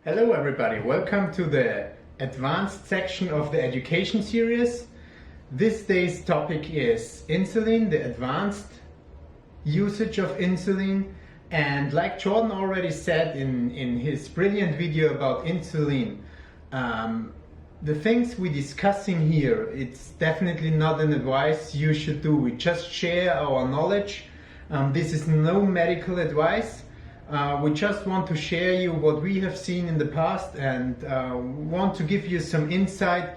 Hello everybody, welcome to the advanced section of the education series. This day's topic is insulin, the advanced usage of insulin. And like Jordan already said in his brilliant video about insulin, the things we're discussing here, it's definitely not an advice you should do. We just share our knowledge. This is no medical advice. We just want to share you what we have seen in the past and want to give you some insight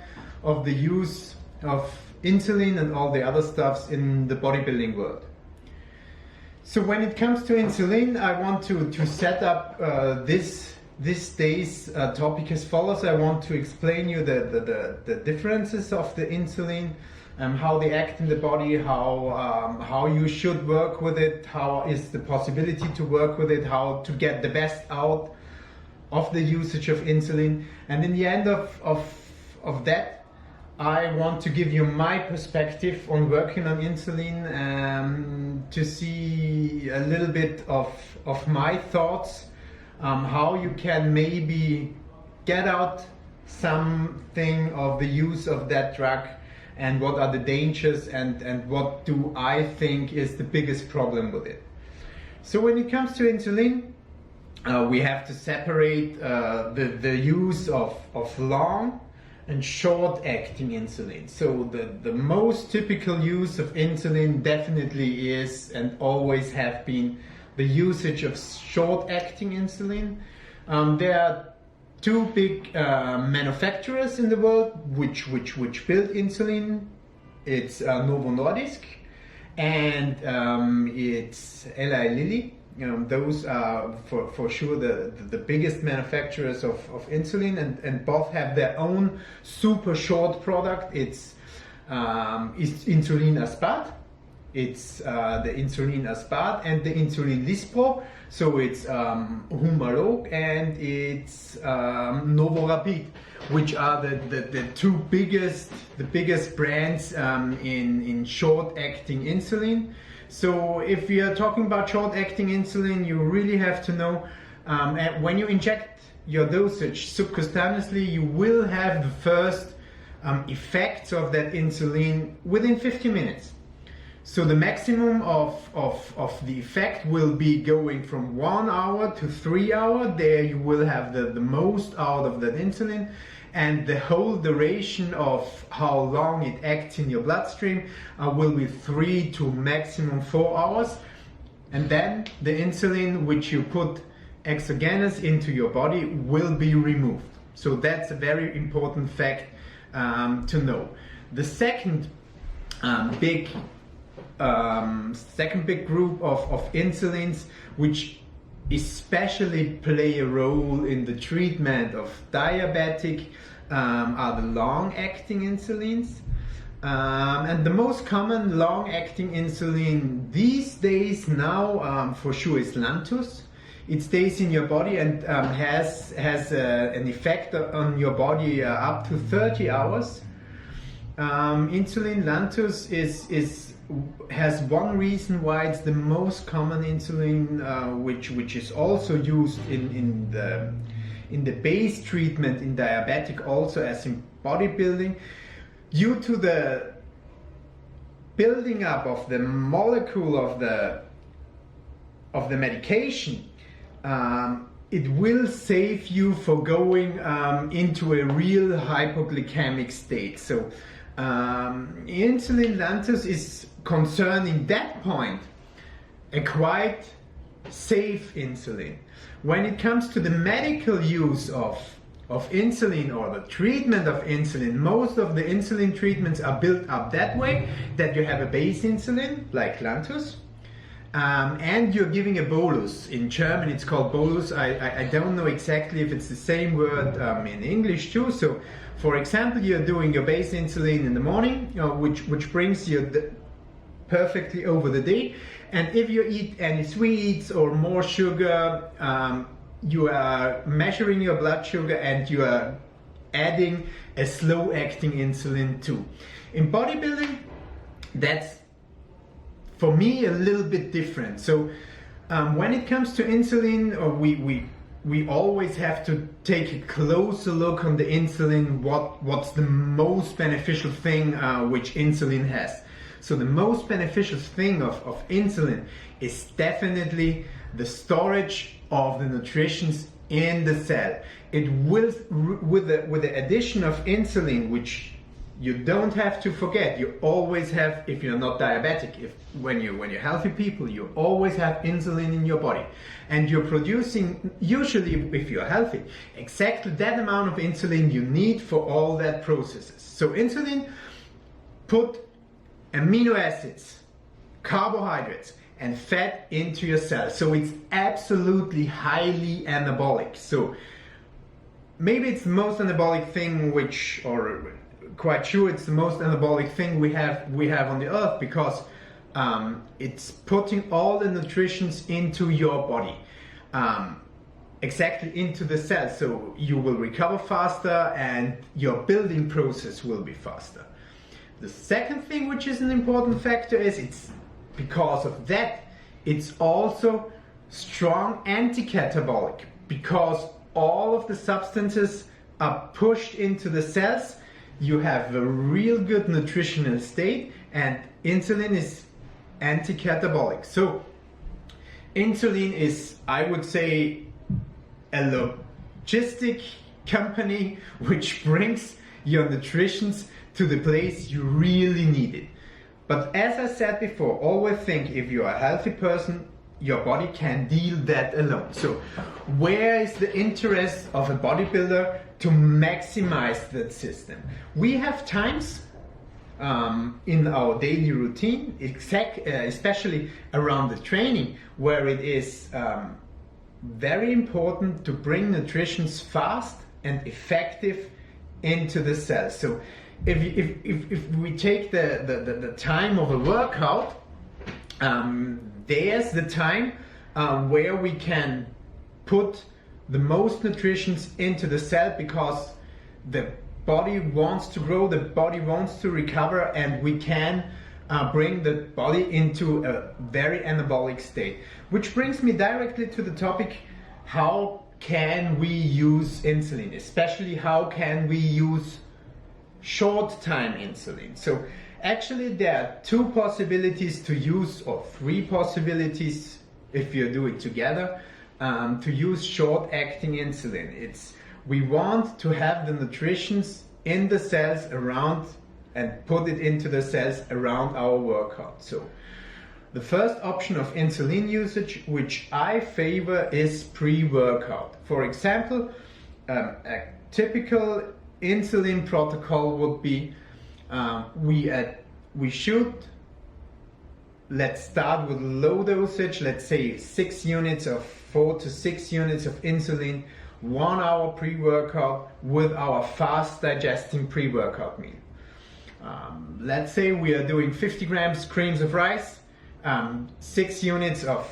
of the use of insulin and all the other stuffs in the bodybuilding world. So when it comes to insulin, I want to set up this day's topic as follows. I want to explain you the differences of the insulin, how they act in the body, how you should work with it, how is the possibility to work with it, how to get the best out of the usage of insulin. And in the end of that, I want to give you my perspective on working on insulin, to see a little bit of my thoughts, how you can maybe get out something of the use of that drug, and what are the dangers and what do I think is the biggest problem with it. So when it comes to insulin, we have to separate the use of long and short-acting insulin. So the most typical use of insulin definitely is and always have been the usage of short-acting insulin. There are two big manufacturers in the world which build insulin. It's Novo Nordisk and it's Eli Lilly. Those are for sure the biggest manufacturers of insulin, and both have their own super short product. It's insulin aspart. It's the insulin aspart and the insulin lispro. So it's Humalog and it's Novorapid, which are the two biggest brands in short-acting insulin. So if we are talking about short-acting insulin, you really have to know when you inject your dosage subcutaneously, you will have the first effects of that insulin within 50 minutes. So the maximum of the effect will be going from 1 hour to 3 hours. There you will have the most out of that insulin, and the whole duration of how long it acts in your bloodstream will be 3 to maximum 4 hours. And then the insulin which you put exogenous into your body will be removed. So that's a very important fact to know. The second big group of insulins which especially play a role in the treatment of diabetic are the long-acting insulins, and the most common long-acting insulin these days now for sure is Lantus. It stays in your body and has an effect on your body up to 30 hours. Insulin Lantus has one reason why it's the most common insulin, which is also used in the base treatment in diabetic, also as in bodybuilding, due to the building up of the molecule of the medication. It will save you for going into a real hypoglycemic state. So insulin Lantus is concerning that point a quite safe insulin. When it comes to the medical use of insulin or the treatment of insulin, most of the insulin treatments are built up that way, that you have a base insulin like Lantus, and you're giving a bolus. In German it's called bolus. I don't know exactly if it's the same word in English too. So for example, you're doing your base insulin in the morning, which brings you perfectly over the day, and if you eat any sweets or more sugar, you are measuring your blood sugar and you are adding a slow-acting insulin too. In bodybuilding, that's for me a little bit different. So when it comes to insulin, we we always have to take a closer look on the insulin, what's the most beneficial thing which insulin has. So the most beneficial thing of insulin is definitely the storage of the nutrients in the cell. It will, with the addition of insulin, which you don't have to forget, you always have, if you're not diabetic, when you're healthy people, you always have insulin in your body, and you're producing, usually if you're healthy, exactly that amount of insulin you need for all that processes. So insulin put amino acids, carbohydrates and fat into your cells, so it's absolutely highly anabolic. So maybe it's the most anabolic thing or quite sure it's the most anabolic thing we have on the earth, because it's putting all the nutrients into your body, exactly into the cells, so you will recover faster and your building process will be faster. The second thing, which is an important factor, is it's because of that it's also strong anti-catabolic, because all of the substances are pushed into the cells. You have a real good nutritional state, and insulin is anti-catabolic. So insulin is, I would say, a logistic company which brings your nutritions to the place you really need it. But as I said before, always think, if you're a healthy person, your body can deal that alone. So where is the interest of a bodybuilder to maximize that system? We have times in our daily routine, especially around the training, where it is very important to bring nutrition fast and effective into the cells. So if we take the time of a workout, there's the time where we can put the most nutrition into the cell, because the body wants to grow, the body wants to recover, and we can bring the body into a very anabolic state. Which brings me directly to the topic, how can we use insulin? Especially how can we use short time insulin? So actually there are two possibilities to use, or three possibilities if you do it together, to use short acting insulin. We want to have the nutrition in the cells around and put it into the cells around our workout. So the first option of insulin usage, which I favor, is pre-workout. For example, a typical insulin protocol would be, let's start with low dosage, let's say 4 to 6 units of insulin, 1 hour pre-workout with our fast digesting pre-workout meal. Let's say we are doing 50 grams creams of rice, 6 units of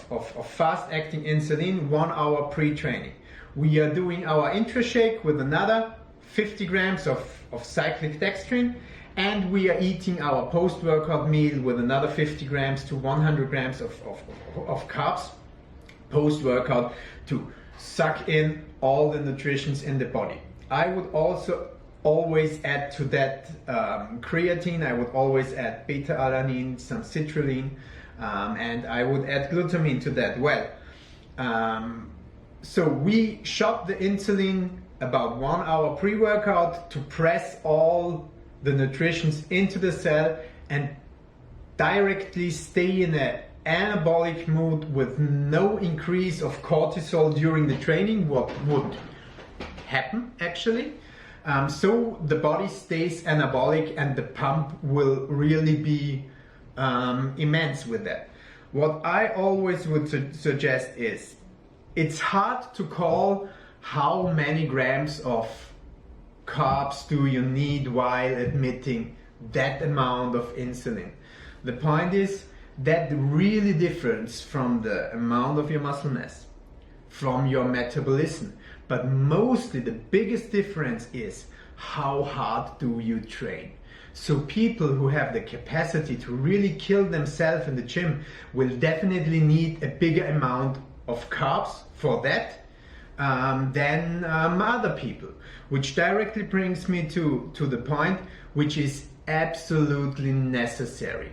fast acting insulin, 1 hour pre-training. We are doing our intra shake with another 50 grams of cyclic dextrin, and we are eating our post-workout meal with another 50 grams to 100 grams of carbs post-workout to suck in all the nutrients in the body. I would also always add to that creatine, I would always add beta-alanine, some citrulline, and I would add glutamine to that. Well, so we shot the insulin about 1 hour pre-workout to press all the nutrients into the cell and directly stay in an anabolic mood with no increase of cortisol during the training, what would happen actually. So the body stays anabolic and the pump will really be immense with that. What I always would suggest is, it's hard to call how many grams of carbs do you need while admitting that amount of insulin. The point is that really differs from the amount of your muscle mass, from your metabolism, but mostly the biggest difference is how hard do you train. So people who have the capacity to really kill themselves in the gym will definitely need a bigger amount of carbs for that. than other people, which directly brings me to the point which is absolutely necessary.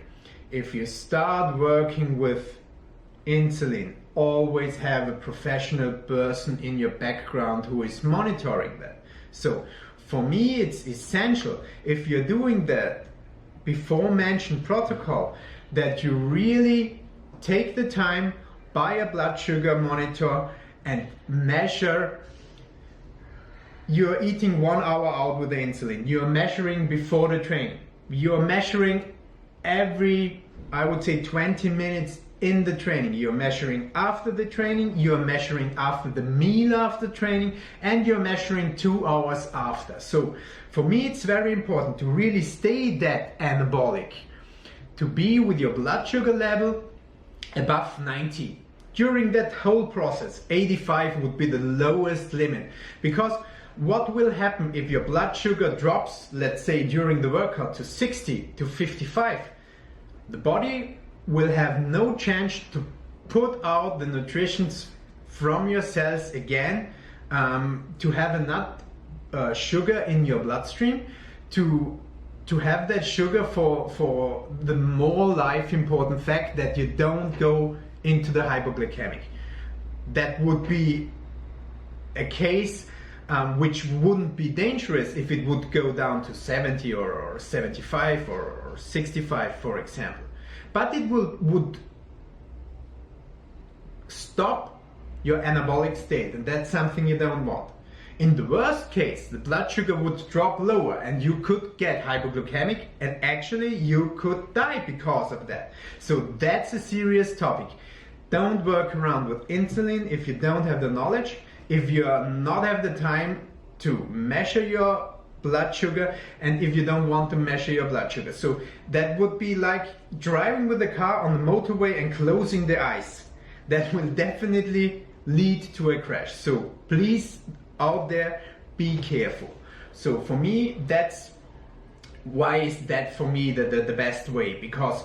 If you start working with insulin, always have a professional person in your background who is monitoring that. So for me it's essential, if you're doing that before mentioned protocol, that you really take the time, buy a blood sugar monitor and measure. You're eating 1 hour out with the insulin, you're measuring before the training, you're measuring every, I would say, 20 minutes in the training, you're measuring after the training, you're measuring after the meal after training, and you're measuring 2 hours after. So for me it's very important to really stay that anabolic, to be with your blood sugar level above 90. During that whole process, 85 would be the lowest limit, because what will happen if your blood sugar drops, let's say during the workout, to 60 to 55? The body will have no chance to put out the nutrition from your cells again, to have enough sugar in your bloodstream to have that sugar for the more life important fact that you don't go into the hypoglycemic. That would be a case which wouldn't be dangerous if it would go down to 70 or 75 or 65, for example. But it would stop your anabolic state, and that's something you don't want. In the worst case, the blood sugar would drop lower and you could get hypoglycemic, and actually you could die because of that. So that's a serious topic. Don't work around with insulin if you don't have the knowledge, if you not have the time to measure your blood sugar, and if you don't want to measure your blood sugar. So that would be like driving with the car on the motorway and closing the eyes. That will definitely lead to a crash. So please, out there, be careful. So for me, that's why is that for me the best way, because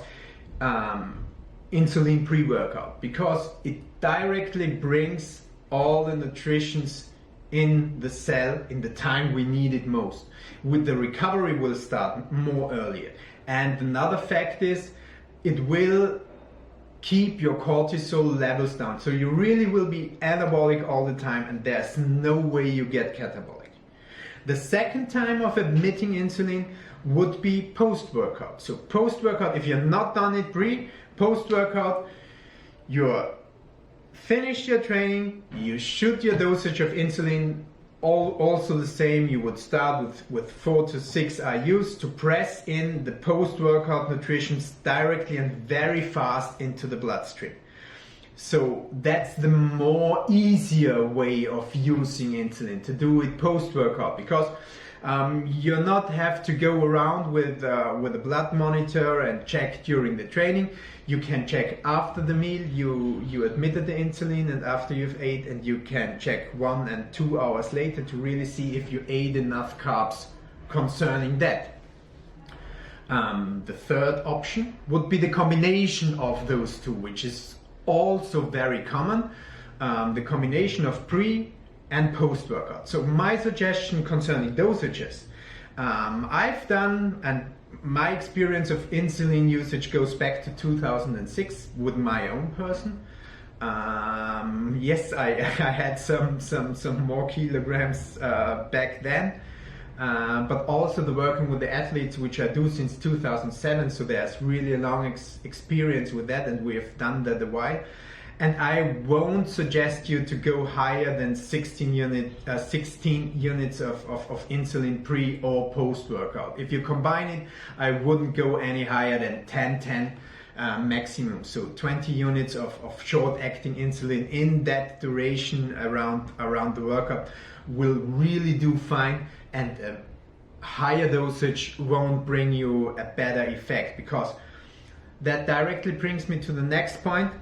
insulin pre-workout, because it directly brings all the nutritions in the cell in the time we need it most. With the recovery will start more earlier. And another fact is, it will keep your cortisol levels down. So you really will be anabolic all the time, and there's no way you get catabolic. The second time of admitting insulin would be post-workout. So post-workout, if you're not done it post-workout, you're finished your training, you shoot your dosage of insulin, also the same. You would start with 4 to 6 IUs to press in the post-workout nutrition directly and very fast into the bloodstream. So that's the more easier way of using insulin, to do it post-workout, because you not have to go around with a blood monitor and check during the training. You can check after the meal, you admitted the insulin, and after you've ate, and you can check 1 and 2 hours later to really see if you ate enough carbs concerning that. The third option would be the combination of those two, which is also very common, the combination of pre and post-workout. So my suggestion concerning dosages, I've done, and my experience of insulin usage goes back to 2006 with my own person. Yes, I had some more kilograms back then, but also the working with the athletes, which I do since 2007, so there's really a long experience with that, and we have done that a while. And I won't suggest you to go higher than 16 units of insulin pre or post workout. If you combine it, I wouldn't go any higher than 10 maximum. So 20 units of short acting insulin in that duration around the workout will really do fine, and a higher dosage won't bring you a better effect, because that directly brings me to the next point.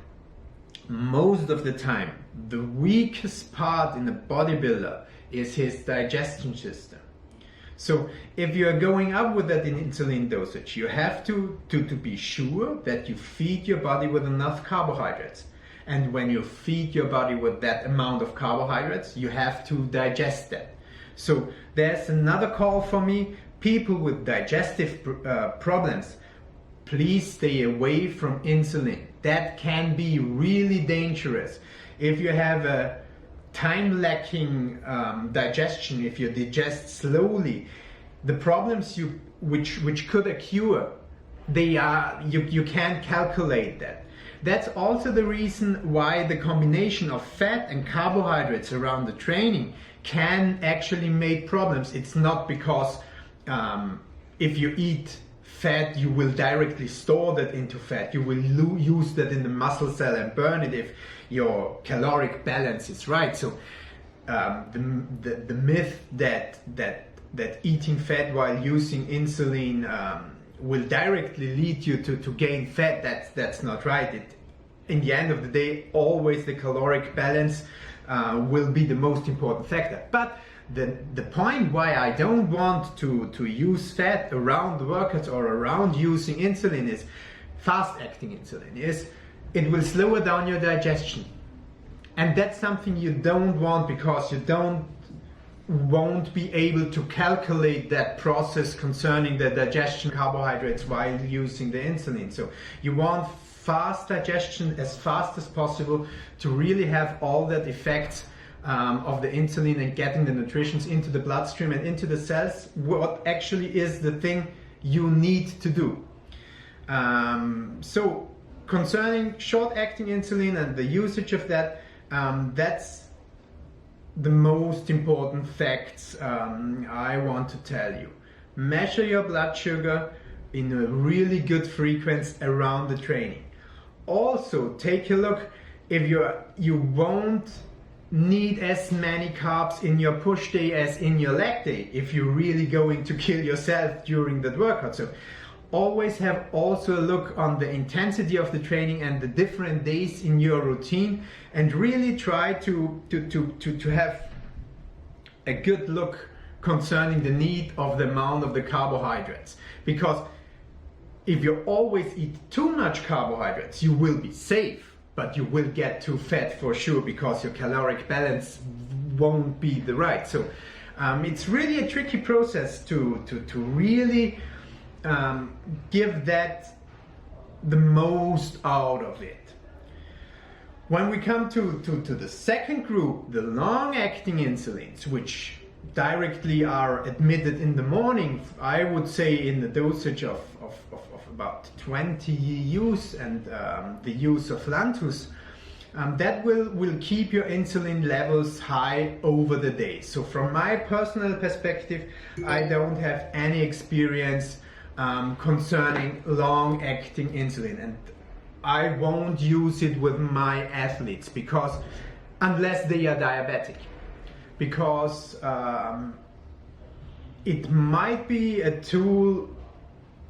Most of the time, the weakest part in a bodybuilder is his digestion system. So if you are going up with that insulin dosage, you have to be sure that you feed your body with enough carbohydrates. and when you feed your body with that amount of carbohydrates, you have to digest that. So there's another call for me. People with digestive problems, please stay away from insulin. That can be really dangerous. If you have a time lacking digestion, if you digest slowly, the problems which could occur, you can't calculate that. That's also the reason why the combination of fat and carbohydrates around the training can actually make problems. It's not because if you eat fat, you will directly store that into fat. You will use that in the muscle cell and burn it if your caloric balance is right. So the myth that eating fat while using insulin will directly lead you to gain fat, that's not right. In the end of the day, always the caloric balance will be the most important factor. But the point why I don't want to use fat around the workouts or around using insulin is fast-acting insulin. It will slow down your digestion. And that's something you don't want, because you won't be able to calculate that process concerning the digestion carbohydrates while using the insulin. So you want fast digestion as fast as possible to really have all that effects of the insulin and getting the nutrients into the bloodstream and into the cells, what actually is the thing you need to do. So concerning short-acting insulin and the usage of that, that's the most important facts I want to tell you. Measure your blood sugar in a really good frequency around the training. Also take a look if you won't need as many carbs in your push day as in your leg day if you're really going to kill yourself during that workout. So always have also a look on the intensity of the training and the different days in your routine, and really try to have a good look concerning the need of the amount of the carbohydrates. Because if you always eat too much carbohydrates, you will be safe, but you will get too fat for sure, because your caloric balance won't be the right. So it's really a tricky process to really give that the most out of it. When we come to the second group, the long-acting insulins, which directly are admitted in the morning, I would say in the dosage of about 20 EUs, and the use of Lantus, that will keep your insulin levels high over the day. So from my personal perspective, I don't have any experience concerning long-acting insulin, and I won't use it with my athletes, because unless they are diabetic, because it might be a tool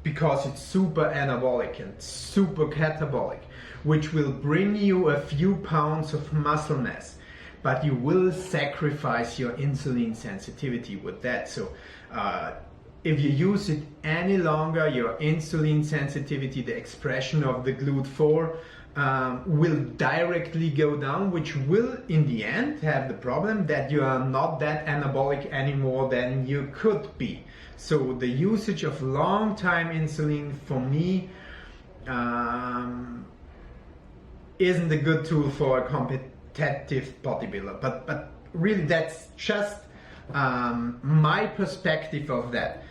because it's super anabolic and super catabolic, which will bring you a few pounds of muscle mass, but you will sacrifice your insulin sensitivity with that. So if you use it any longer, your insulin sensitivity, the expression of the GLUT4, will directly go down, which will in the end have the problem that you are not that anabolic anymore than you could be. So the usage of long-time insulin for me isn't a good tool for a competitive bodybuilder, but really that's just my perspective of that.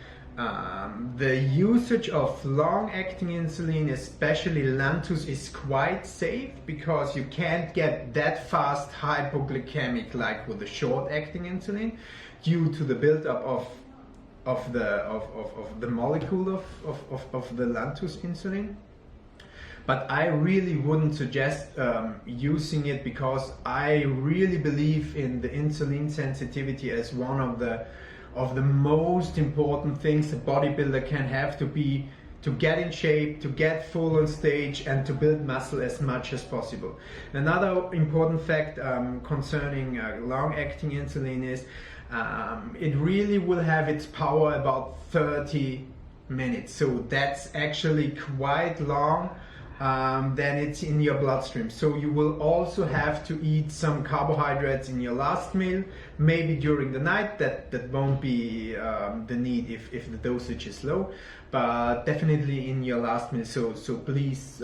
The usage of long-acting insulin, especially Lantus, is quite safe, because you can't get that fast hypoglycemic like with the short-acting insulin, due to the buildup of the molecule of the Lantus insulin. But I really wouldn't suggest using it, because I really believe in the insulin sensitivity as one of the most important things a bodybuilder can have to get in shape, to get full on stage, and to build muscle as much as possible. Another important fact concerning long-acting insulin is it really will have its power about 30 minutes. So that's actually quite long then it's in your bloodstream. So you will also have to eat some carbohydrates in your last meal, maybe during the night. That won't be the need if the dosage is low, but definitely in your last meal. So please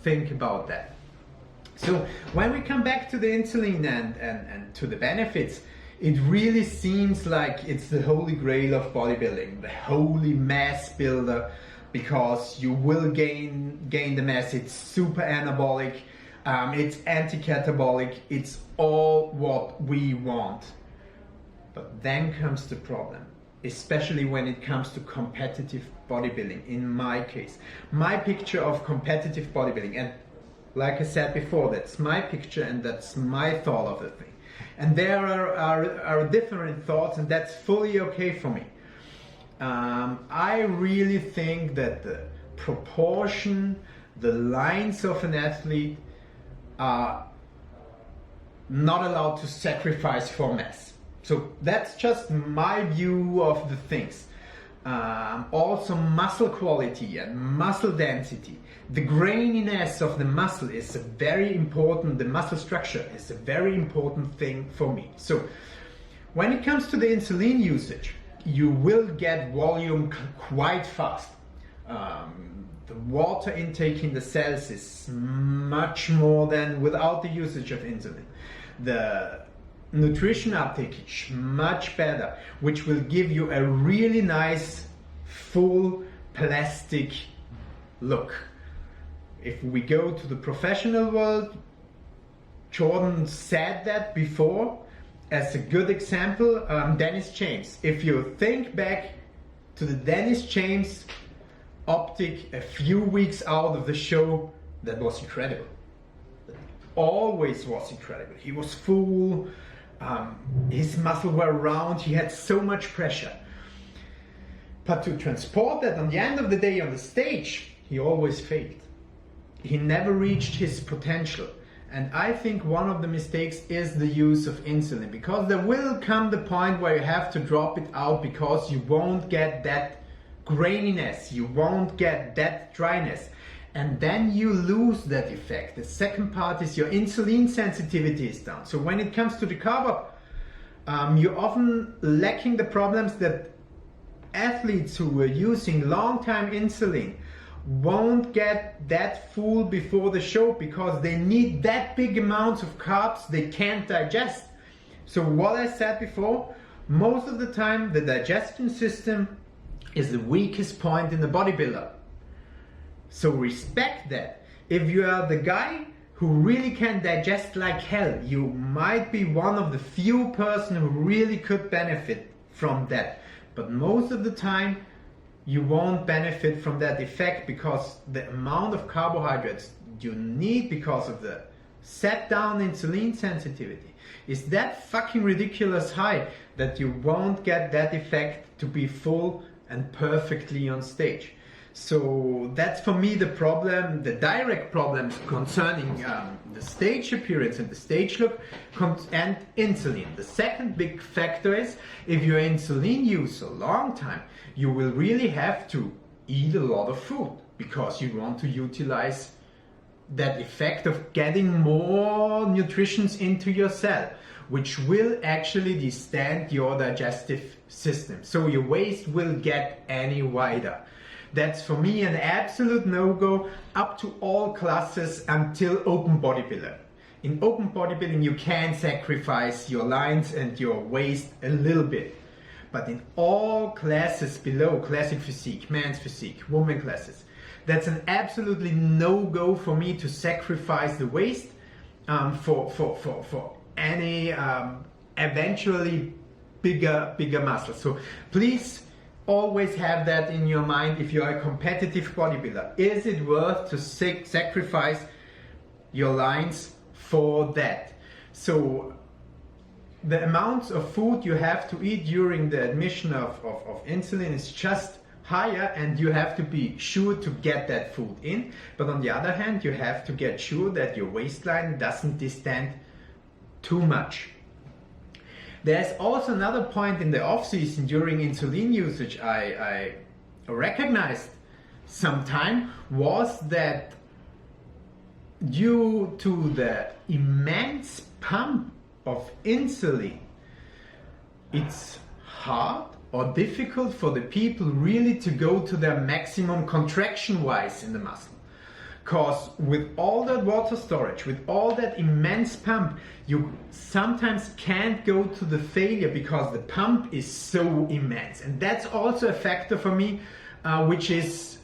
think about that. So when we come back to the insulin and to the benefits, it really seems like it's the holy grail of bodybuilding, the holy mass builder, because you will gain the mass. It's super anabolic, it's anti-catabolic, it's all what we want. But then comes the problem, especially when it comes to competitive bodybuilding. In my case, my picture of competitive bodybuilding, and like I said before, that's my picture and that's my thought of the thing. And there are different thoughts, and that's fully okay for me. I really think that the proportion, the lines of an athlete are not allowed to sacrifice for mass. So that's just my view of the things. Also muscle quality and muscle density. The graininess of the muscle is a very important, the muscle structure is a very important thing for me. So when it comes to the insulin usage, you will get volume quite fast. The water intake in the cells is much more than without the usage of insulin. The nutrition uptake is much better, which will give you a really nice full plastic look. If we go to the professional world, Jordan said that before as a good example, Dennis James. If you think back to the Dennis James optic a few weeks out of the show, that was incredible. That always was incredible. He was full, his muscles were round, he had so much pressure. But to transport that on the end of the day on the stage, he always failed. He never reached his potential. And I think one of the mistakes is the use of insulin, because there will come the point where you have to drop it out because you won't get that graininess, you won't get that dryness, and then you lose that effect. The second part is your insulin sensitivity is down. So when it comes to the carb up, you're often lacking the problems that athletes who were using long-time insulin won't get that full before the show because they need that big amounts of carbs they can't digest. So what I said before, most of the time the digestion system is the weakest point in the bodybuilder. So respect that. If you are the guy who really can digest like hell, you might be one of the few person who really could benefit from that. But most of the time you won't benefit from that effect because the amount of carbohydrates you need because of the set down insulin sensitivity is that fucking ridiculous high that you won't get that effect to be full and perfectly on stage. So that's for me the problem, the direct problems concerning the stage appearance and the stage look and insulin. The second big factor is if you're insulin use a long time, you will really have to eat a lot of food because you want to utilize that effect of getting more nutrients into your cell, which will actually distend your digestive system. So your waist will get any wider. That's for me an absolute no-go up to all classes until open bodybuilder. In open bodybuilding you can sacrifice your lines and your waist a little bit. But in all classes below, classic physique, men's physique, women classes, that's an absolutely no-go for me to sacrifice the waist for any eventually bigger muscle. So please always have that in your mind if you're a competitive bodybuilder. Is it worth to sacrifice your lines for that? So the amounts of food you have to eat during the admission of insulin is just higher, and you have to be sure to get that food in. But on the other hand, you have to get sure that your waistline doesn't distend too much. There's also another point in the off-season during insulin usage I recognized sometime was that due to the immense pump of insulin, it's hard or difficult for the people really to go to their maximum contraction wise in the muscle. Because with all that water storage, with all that immense pump, you sometimes can't go to the failure because the pump is so immense. And that's also a factor for me, which is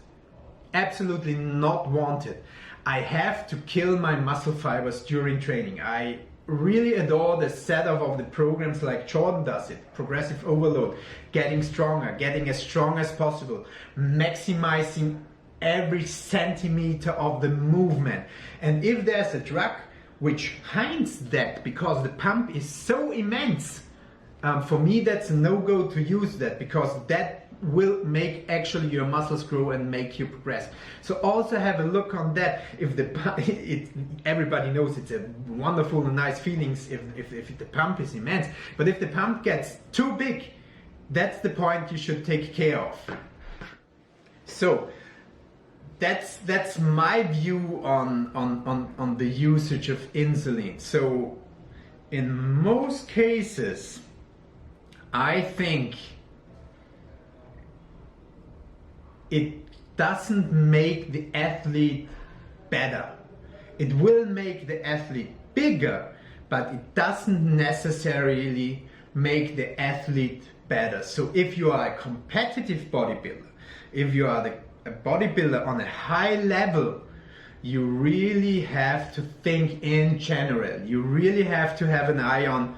absolutely not wanted. I have to kill my muscle fibers during training. I really adore the setup of the programs like Jordan does it, progressive overload, getting stronger, getting as strong as possible, maximizing every centimeter of the movement. And if there's a drug which hinds that because the pump is so immense, for me that's a no-go to use that, because that will make actually your muscles grow and make you progress. So also have a look on that. If the everybody knows it's a wonderful and nice feelings if the pump is immense, but if the pump gets too big, that's the point you should take care of. So that's my view on the usage of insulin. So in most cases, I think it doesn't make the athlete better. It will make the athlete bigger, but it doesn't necessarily make the athlete better. So if you are a competitive bodybuilder, if you are a bodybuilder on a high level, you really have to think in general. You really have to have an eye on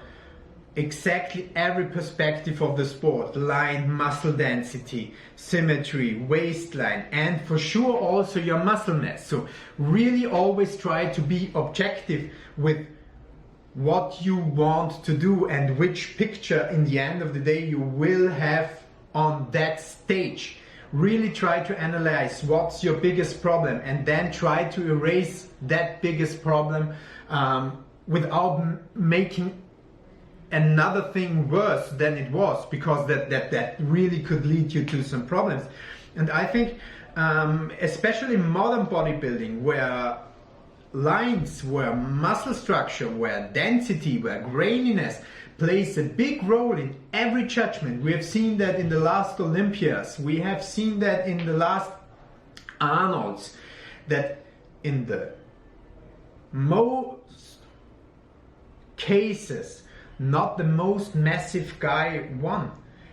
exactly every perspective of the sport: line, muscle density, symmetry, waistline, and for sure also your muscle mass. So really always try to be objective with what you want to do and which picture in the end of the day you will have on that stage. Really try to analyze what's your biggest problem and then try to erase that biggest problem without making another thing worse than it was, because that really could lead you to some problems. And I think especially modern bodybuilding, where lines, where muscle structure, where density, where graininess plays a big role in every judgment. We have seen that in the last Olympias, we have seen that in the last Arnolds, that in the most cases, not the most massive guy won.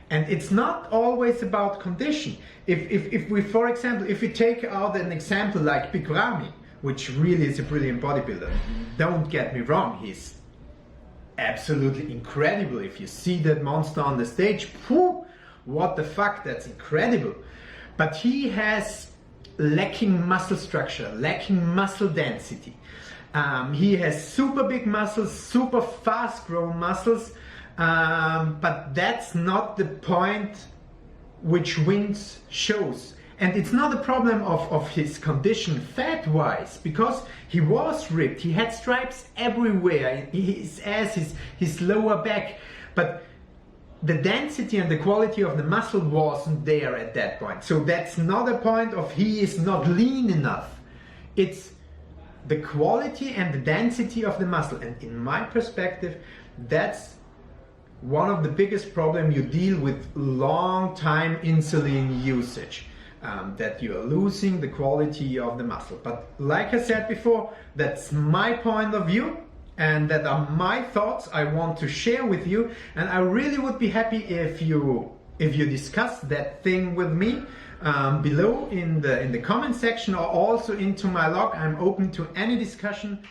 And it's not always about condition. If we, for example, if we take out an example like Big Ramy, which really is a brilliant bodybuilder, don't get me wrong, he's absolutely incredible. If you see that monster on the stage, whew, what the fuck, that's incredible. But he has lacking muscle structure, lacking muscle density. He has super big muscles, super fast growing muscles, but that's not the point which wins shows. And it's not a problem of his condition fat-wise, because he was ripped, he had stripes everywhere, his ass, his lower back, but the density and the quality of the muscle wasn't there at that point. So that's not a point of he is not lean enough. It's the quality and the density of the muscle. And in my perspective, that's one of the biggest problems you deal with long time insulin usage. That you are losing the quality of the muscle. But like I said before, that's my point of view, and that are my thoughts I want to share with you. And I really would be happy if you discuss that thing with me below in the comment section, or also into my log. I'm open to any discussion.